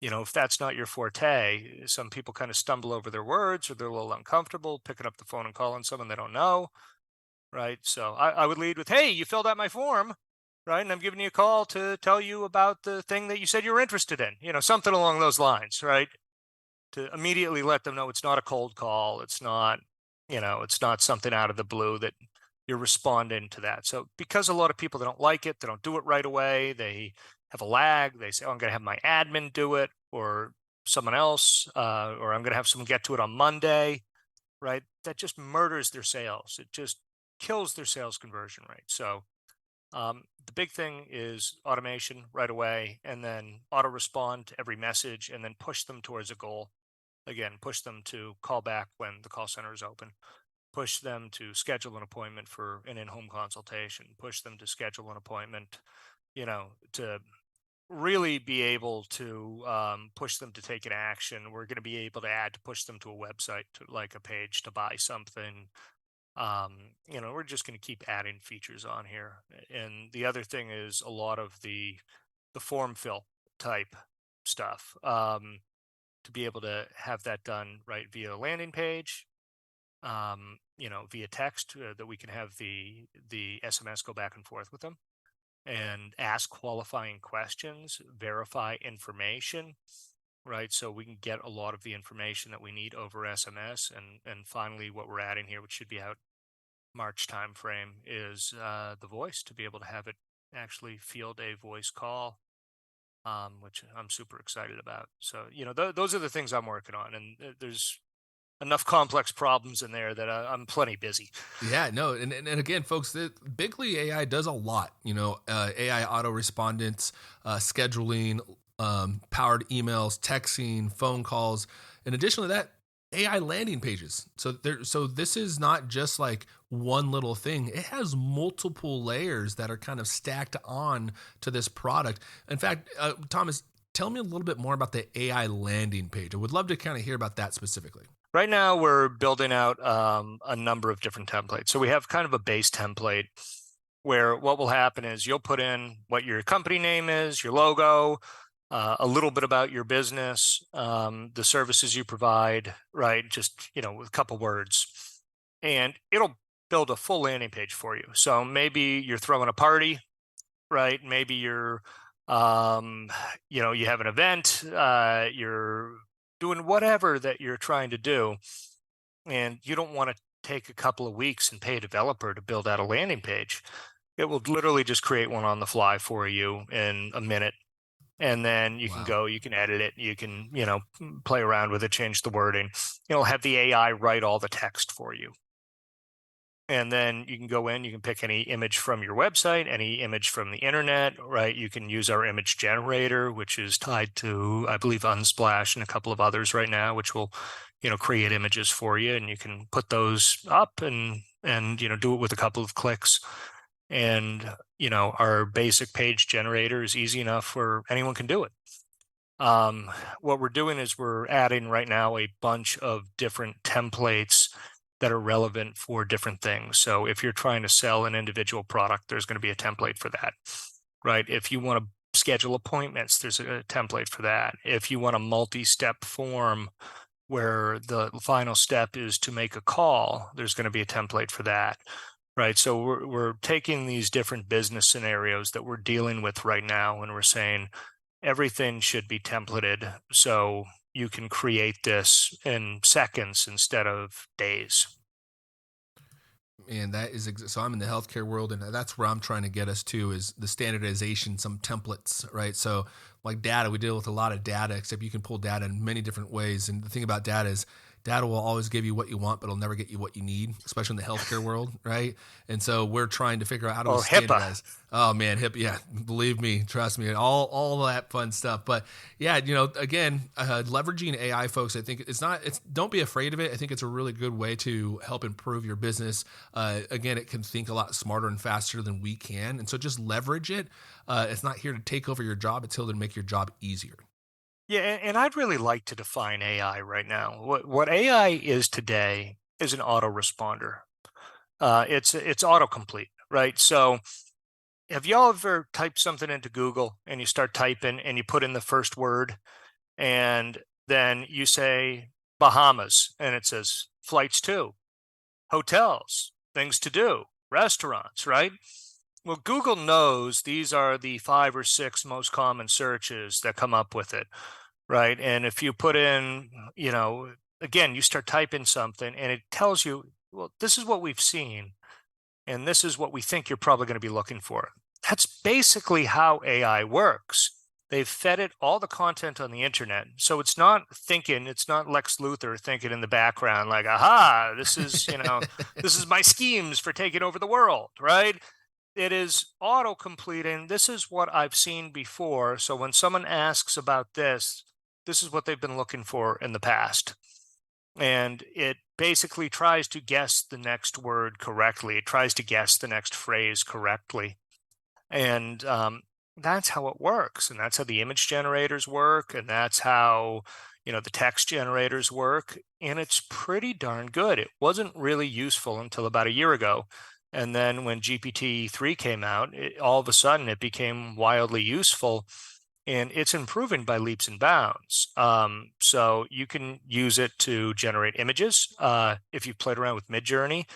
if that's not your forte, some people kind of stumble over their words or they're a little uncomfortable picking up the phone and calling someone they don't know, right? So I would lead with, hey, you filled out my form, right? And I'm giving you a call to tell you about the thing that you said you were interested in, something along those lines, right? To immediately let them know it's not a cold call. It's not, it's not something out of the blue that you're responding to that. So because a lot of people, they don't like it, they don't do it right away, they have a lag. They say, oh, I'm going to have my admin do it or someone else, or I'm going to have someone get to it on Monday, right? That just murders their sales. It just kills their sales conversion rate. So the big thing is automation right away, and then auto respond to every message, and then push them towards a goal. Again, push them to call back when the call center is open. Push them to schedule an appointment for an in-home consultation. Push them to schedule an appointment, to really be able to push them to take an action. We're going to be able to push them to a website, to like a page to buy something. We're just going to keep adding features on here. And the other thing is a lot of the form fill type stuff, to be able to have that done right via a landing page, via text, that we can have the SMS go back and forth with them and ask qualifying questions, verify information, right? So we can get a lot of the information that we need over SMS. And finally, what we're adding here, which should be out March timeframe, is the voice, to be able to have it actually field a voice call, which I'm super excited about. So, those are the things I'm working on. And there's enough complex problems in there that I'm plenty busy. Yeah, no. And again, folks, the Bigly AI does a lot, AI auto respondents, scheduling, powered emails, texting, phone calls. In addition to that, AI landing pages. So this is not just like one little thing. It has multiple layers that are kind of stacked on to this product. In fact, Thomas, tell me a little bit more about the AI landing page. I would love to kind of hear about that specifically. Right now, we're building out a number of different templates. So we have kind of a base template where what will happen is you'll put in what your company name is, your logo, a little bit about your business, the services you provide, right? Just, with a couple words. And it'll build a full landing page for you. So maybe you're throwing a party, right? Maybe you're, you have an event, you're doing whatever that you're trying to do, and you don't want to take a couple of weeks and pay a developer to build out a landing page. It will literally just create one on the fly for you in a minute. And then you can go, you can edit it, you can, play around with it, change the wording. It'll have the AI write all the text for you. And then you can go in, you can pick any image from your website, any image from the internet, right? You can use our image generator, which is tied to, I believe, Unsplash and a couple of others right now, which will, create images for you. And you can put those up and do it with a couple of clicks. And, our basic page generator is easy enough where anyone can do it. What we're doing is we're adding right now a bunch of different templates that are relevant for different things. So if you're trying to sell an individual product, there's going to be a template for that, right? If you want to schedule appointments, there's a template for that. If you want a multi-step form where the final step is to make a call, there's going to be a template for that, right? So we're taking these different business scenarios that we're dealing with right now, and we're saying everything should be templated so you can create this in seconds instead of days. And that is so I'm in the healthcare world, and that's where I'm trying to get us to, is the standardization, some templates, right? So like data, we deal with a lot of data, except you can pull data in many different ways. And the thing about data is data will always give you what you want, but it'll never get you what you need, especially in the healthcare world, right? And so we're trying to figure out how do we standardize. HIPAA. Oh man, HIPAA, yeah, believe me, trust me, all that fun stuff. But yeah, again, leveraging AI, folks, I think don't be afraid of it. I think it's a really good way to help improve your business. Again, it can think a lot smarter and faster than we can, and so just leverage it. It's not here to take over your job; it's here to make your job easier. Yeah, and I'd really like to define AI right now. What AI is today is an autoresponder. It's autocomplete, right? So have y'all ever typed something into Google and you start typing and you put in the first word and then you say Bahamas and it says flights to, hotels, things to do, restaurants, right? Well, Google knows these are the 5 or 6 most common searches that come up with it, right? And if you put in, again, you start typing something and it tells you, well, this is what we've seen, and this is what we think you're probably going to be looking for. That's basically how AI works. They've fed it all the content on the internet. So it's not Lex Luthor thinking in the background, like, aha, this is, this is my schemes for taking over the world, right? It is auto-completing. This is what I've seen before. So when someone asks about this is what they've been looking for in the past. And it basically tries to guess the next word correctly. It tries to guess the next phrase correctly. And that's how it works. And that's how the image generators work. And that's how, the text generators work. And it's pretty darn good. It wasn't really useful until about a year ago. And then when GPT-3 came out, all of a sudden it became wildly useful, and it's improving by leaps and bounds. So you can use it to generate images. If you've played around with Midjourney,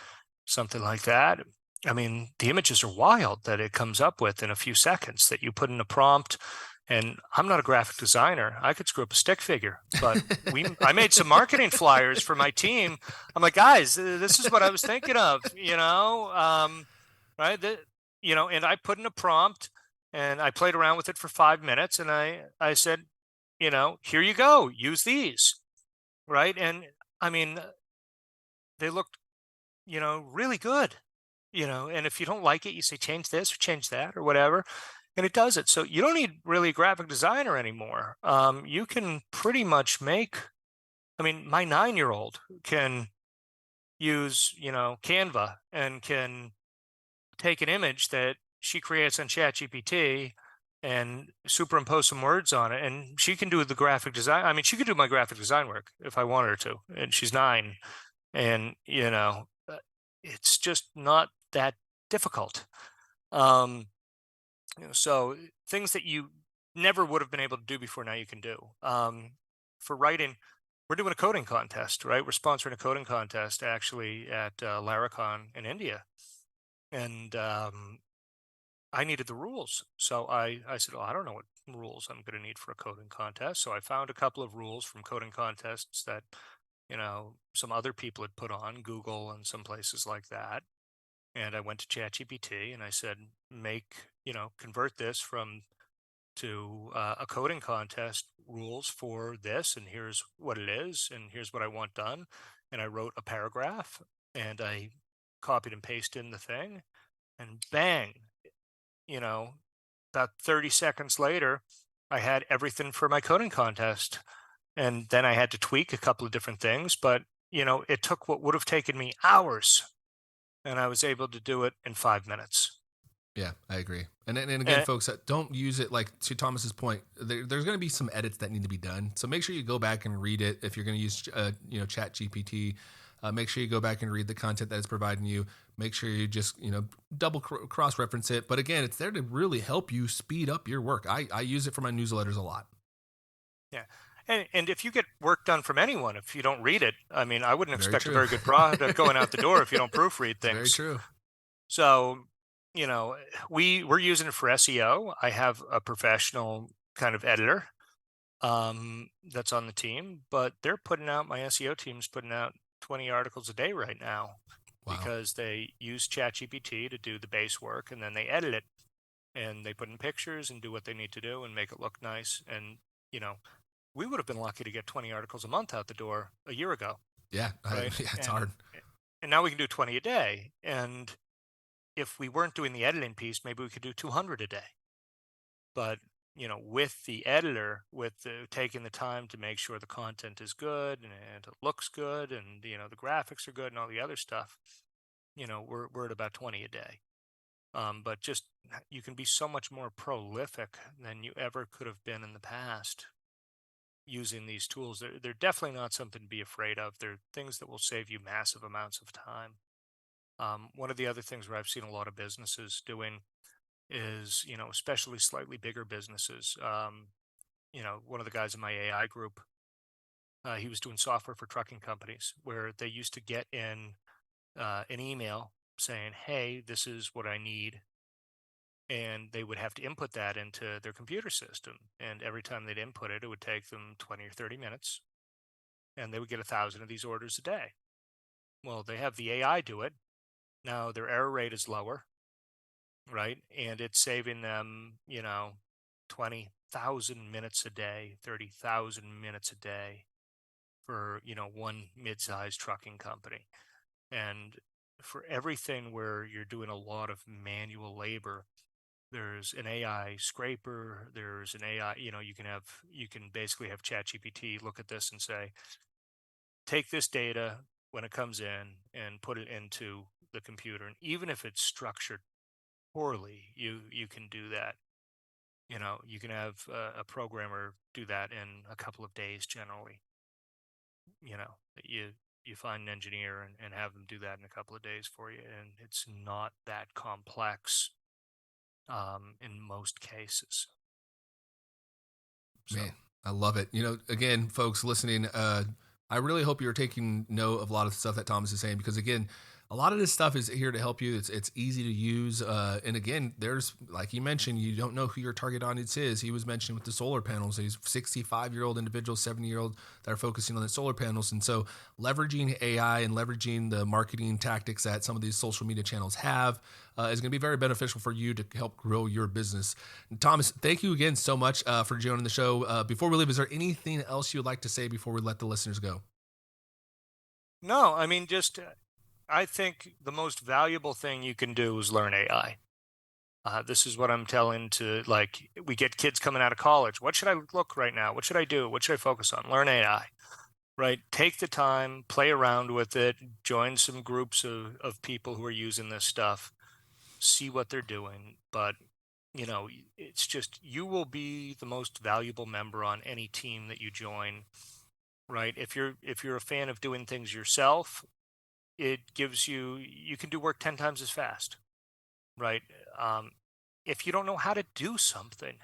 something like that. I mean, the images are wild that it comes up with in a few seconds that you put in a prompt. And I'm not a graphic designer. I could screw up a stick figure, but I made some marketing flyers for my team. I'm like, guys, this is what I was thinking of, right? And I put in a prompt and I played around with it for 5 minutes. And I said, here you go, use these, right? And I mean, they looked, really good, and if you don't like it, you say, change this or change that or whatever. And it does it. So you don't need really a graphic designer anymore. You can pretty much my 9-year-old can use, Canva and can take an image that she creates on ChatGPT and superimpose some words on it. And she can do the graphic design. I mean, she could do my graphic design work if I wanted her to. And she's 9. And, it's just not that difficult. So things that you never would have been able to do before, now you can do. For writing, we're doing a coding contest, right? We're sponsoring a coding contest actually at Laracon in India. And I needed the rules. So I said, I don't know what rules I'm going to need for a coding contest. So I found a couple of rules from coding contests that, some other people had put on Google and some places like that. And I went to ChatGPT and I said, convert this to a coding contest rules for this. And here's what it is. And here's what I want done. And I wrote a paragraph and I copied and pasted in the thing, and bang, about 30 seconds later, I had everything for my coding contest. And then I had to tweak a couple of different things, but it took what would have taken me hours, and I was able to do it in 5 minutes. Yeah, I agree. And again, folks, don't use it, like to Thomas's point. There's going to be some edits that need to be done. So make sure you go back and read it. If you're going to use, Chat GPT, make sure you go back and read the content that it's providing you. Make sure you just, double cross reference it. But again, it's there to really help you speed up your work. I use it for my newsletters a lot. Yeah. And if you get work done from anyone, if you don't read it, I mean, I wouldn't Very expect true. a very good product going out the door if you don't proofread things. Very true. So, we're using it for SEO. I have a professional kind of editor that's on the team, but my SEO team's putting out 20 articles a day right now. Wow. Because they use ChatGPT to do the base work, and then they edit it, and they put in pictures and do what they need to do and make it look nice. And, we would have been lucky to get 20 articles a month out the door a year ago. Yeah. Right? It's hard. And now we can do 20 a day. And if we weren't doing the editing piece, maybe we could do 200 a day. But, with the editor, taking the time to make sure the content is good and it looks good and, the graphics are good and all the other stuff, we're at about 20 a day. But just, you can be so much more prolific than you ever could have been in the past using these tools. They're definitely not something to be afraid of. They're things that will save you massive amounts of time. One of the other things where I've seen a lot of businesses doing is, especially slightly bigger businesses. One of the guys in my AI group, he was doing software for trucking companies where they used to get in an email saying, hey, this is what I need. And they would have to input that into their computer system. And every time they'd input it, it would take them 20 or 30 minutes. And they would get 1,000 of these orders a day. Well, they have the AI do it. Now their error rate is lower, right? And it's saving them, 20,000 minutes a day, 30,000 minutes a day for, one mid-sized trucking company. And for everything where you're doing a lot of manual labor, there's an AI scraper, there's an AI, you can basically have ChatGPT look at this and say, take this data when it comes in and put it into the computer. And even if it's structured poorly, you can do that. You can have a programmer do that in a couple of days generally. You find an engineer and have them do that in a couple of days for you. And it's not that complex in most cases. So. Man, I love it. Again, folks listening, I really hope you're taking note of a lot of the stuff that Thomas is saying, because again, a lot of this stuff is here to help you. It's easy to use. And again, there's, like you mentioned, you don't know who your target audience is. He was mentioning with the solar panels, these 65-year-old individuals, 70-year-old that are focusing on the solar panels. And so leveraging AI and leveraging the marketing tactics that some of these social media channels have is going to be very beneficial for you to help grow your business. And Thomas, thank you again so much for joining the show. Before we leave, is there anything else you'd like to say before we let the listeners go? No, I mean, I think the most valuable thing you can do is learn AI. This is what I'm telling we get kids coming out of college. What should I look right now? What should I do? What should I focus on? Learn AI, right? Take the time, play around with it, join some groups of people who are using this stuff, see what they're doing. But, it's just, you will be the most valuable member on any team that you join, right? If you're a fan of doing things yourself, it gives you can do work 10 times as fast, right? If you don't know how to do something,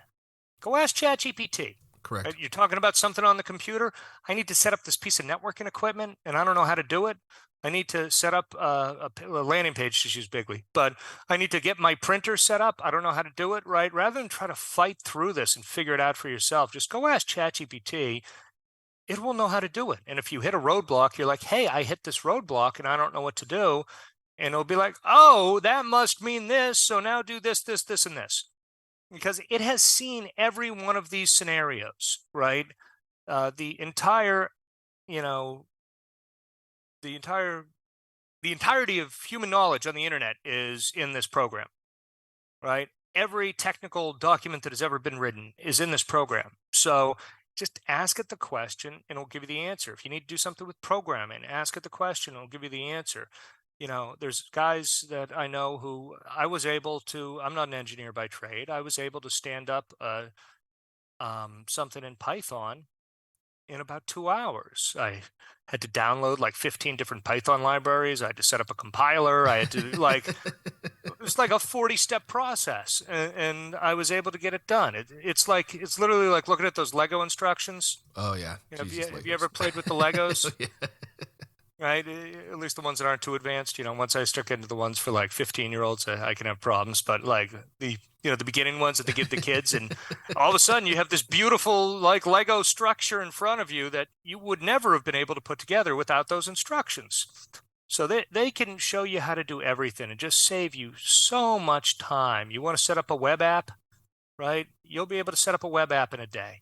go ask ChatGPT. Correct. Right? You're talking about something on the computer. I need to set up this piece of networking equipment, and I don't know how to do it. I need to set up a landing page, to use Bigly, but I need to get my printer set up. I don't know how to do it, right? Rather than try to fight through this and figure it out for yourself, just go ask ChatGPT. It will know how to do it. And if you hit a roadblock, you're like, hey, I hit this roadblock and I don't know what to do. And it'll be like, oh, that must mean this. So now do this, this, this, and this. Because it has seen every one of these scenarios, right? The entirety of human knowledge on the internet is in this program, right? Every technical document that has ever been written is in this program. So just ask it the question and it'll give you the answer. If you need to do something with programming, ask it the question, it'll give you the answer. there's guys that I know who I was able to, I'm not an engineer by trade. I was able to stand up something in Python in about 2 hours. I had to download like 15 different Python libraries. I had to set up a compiler. I had to it was like a 40-step process, and I was able to get it done. It's literally like looking at those Lego instructions. Oh yeah. Have you ever played with the Legos? Yeah. Right? At least the ones that aren't too advanced. Once I start getting to the ones for like 15-year-olds, I can have problems. But like the beginning ones that they give the kids, and all of a sudden you have this beautiful like Lego structure in front of you that you would never have been able to put together without those instructions. So they can show you how to do everything and just save you so much time. You want to set up a web app, right? You'll be able to set up a web app in a day.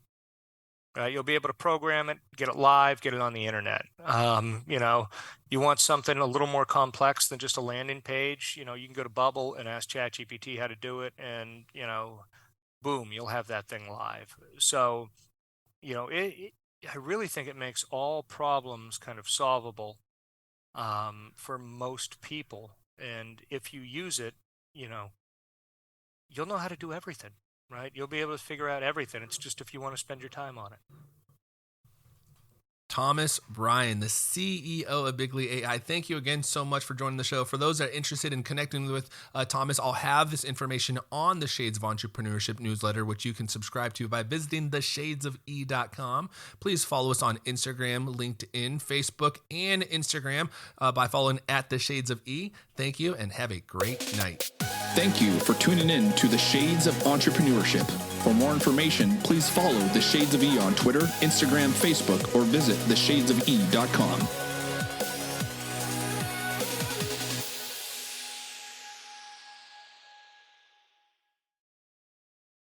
Right, you'll be able to program it, get it live, get it on the internet. You want something a little more complex than just a landing page. You can go to Bubble and ask ChatGPT how to do it, and boom, you'll have that thing live. So, I really think it makes all problems kind of solvable for most people. And if you use it, you'll know how to do everything. Right? You'll be able to figure out everything. It's just if you want to spend your time on it. Thomas Bryan, the CEO of Bigly AI. Thank you again so much for joining the show. For those that are interested in connecting with Thomas, I'll have this information on the Shades of Entrepreneurship newsletter, which you can subscribe to by visiting theshadesofE.com. Please follow us on Instagram, LinkedIn, Facebook, and Instagram by following @theshadesofE. Thank you and have a great night. Thank you for tuning in to the Shades of Entrepreneurship. For more information, please follow the Shades of E on Twitter, Instagram, Facebook, or visit theshadesofE.com.